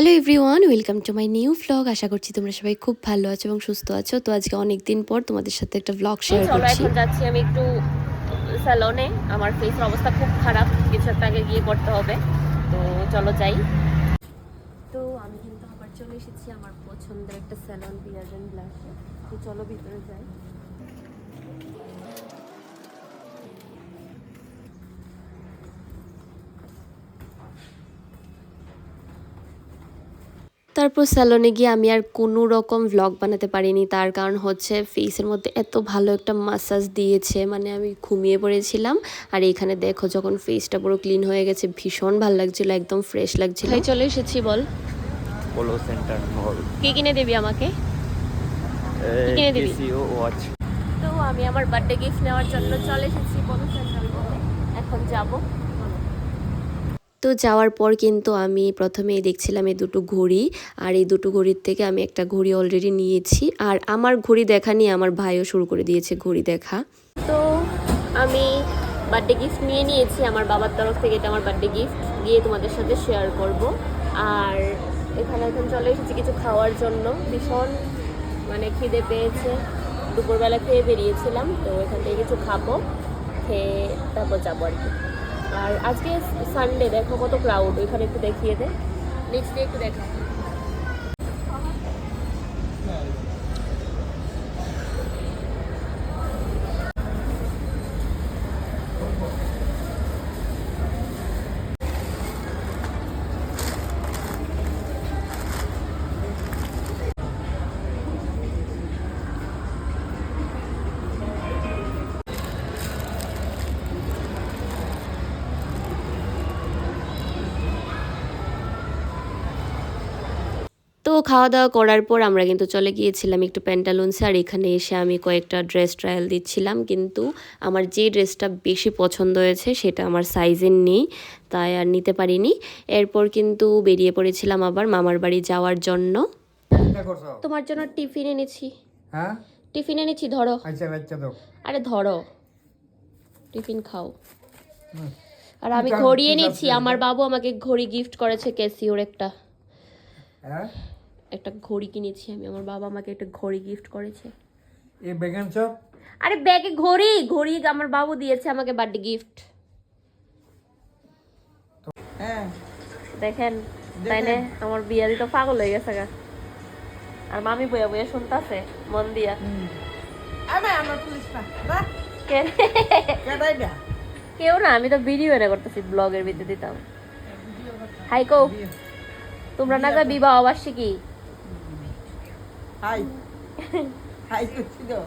Hello everyone, welcome to my new vlog. আশা করছি তোমরা সবাই খুব ভালো আছো এবং সুস্থ আছো। তো আজকে অনেক দিন পর তোমাদের সাথে একটা ভ্লগ শেয়ার করছি। এখন যাচ্ছি আমি একটু স্যালনে। আমার ফেসের অবস্থা খুব খারাপ, কিছু একটা আগে গিয়ে করতে হবে, তো চলো যাই। তো আমি কিন্তু আবার চলে এসেছি আমার পছন্দের একটা স্যালন, বিয়ার্ড এন্ড ব্লাশে। তো চলো ভিতরে যাই। তারপর স্যালনে গিয়ে আমি আর কোনো রকম ভ্লগ বানাতে পারিনি, তার কারণ হচ্ছে ফেসের মধ্যে এত ভালো একটা মাসাজ দিয়েছে, মানে আমি ঘুমিয়ে পড়েছিলাম। আর এখানে দেখো যখন ফেসটা পুরো ক্লিন হয়ে গেছে, ভীষণ ভালো লাগছিল, একদম ফ্রেশ লাগছিল। চলে এসেছি, বল পোলো সেন্টার মল। কি কিনে দিবি আমাকে? কি কিনে দিবি? Casio watch. তো আমি আমার বার্থডে গিফট নেওয়ার জন্য চলে এসেছি পোলো সেন্টার মলে। এখন যাব। তো যাওয়ার পর কিন্তু আমি প্রথমেই দেখছিলাম এই দুটো ঘড়ি, আর এই দুটো ঘড়ির থেকে আমি একটা ঘড়ি অলরেডি নিয়েছি। আর আমার ঘড়ি দেখা নিয়ে আমার ভাইও শুরু করে দিয়েছে ঘড়ি দেখা। তো আমি বার্থডে গিফট নিয়ে নিয়েছি আমার বাবার তরফ থেকে, এটা আমার বার্থডে গিফট, গিয়ে তোমাদের সাথে শেয়ার করব। আর এখানে এখন চলে এসেছি কিছু খাওয়ার জন্য, ভীষণ মানে খিদে পেয়েছে, দুপুরবেলা খেয়ে বেরিয়েছিলাম, তো এখান থেকে কিছু খাবো, খেয়ে তারপর যাবো আর কি। আর আজকে সানডে, দেখো কত ক্রাউড, ওইখানে একটু দেখিয়ে দে, নেক্সট ডে একটু দেখা। তো খাওয়া দাওয়া করার পর আমরা কিন্তু চলে গিয়েছিলাম একটু প্যান্টালুন্সে। আর এখানে এসে আমি কয়েকটা ড্রেস ট্রায়াল দিচ্ছিলাম, কিন্তু আমার যে ড্রেসটা বেশি পছন্দ হয়েছে সেটা আমার সাইজের নেই, তাই আর নিতে পারিনি। এরপর কিন্তু বেরিয়ে পড়েছিলাম আবার মামার বাড়ি যাওয়ার জন্য। তোমার জন্য টিফিন এনেছি। হ্যাঁ, টিফিন এনেছি, ধরো। আচ্ছা বাচ্চা দাও। আরে ধরো, টিফিন খাও। আর আমি ঘড়ি এনেছি, আমার বাবু আমাকে ঘড়ি গিফট করেছে, ক্যাসিওর একটা হ্যাঁ, একটা ঘড়ি কিনেছি আমি, আমার বাবা আমাকে একটা ঘড়ি গিফট করেছে। এই বেগান চপ। আরে ব্যাগে ঘড়ি, ঘড়ি আমার বাবু দিয়েছে আমাকে বার্থডে গিফট। হ্যাঁ, দেখেন, তাই না? আমার বিয়ারি তো পাগল হয়ে গেছে গা। আর মামি বইয়া বইয়া শুনতাছে মন দিয়া। কেউ না, আমি তো ভিডিও এনে করতেছি, ব্লগের ভিতরে দিতাম। হাই কো, তোমরা না বিবাহ বার্ষিকী হাই হাই করছি তো।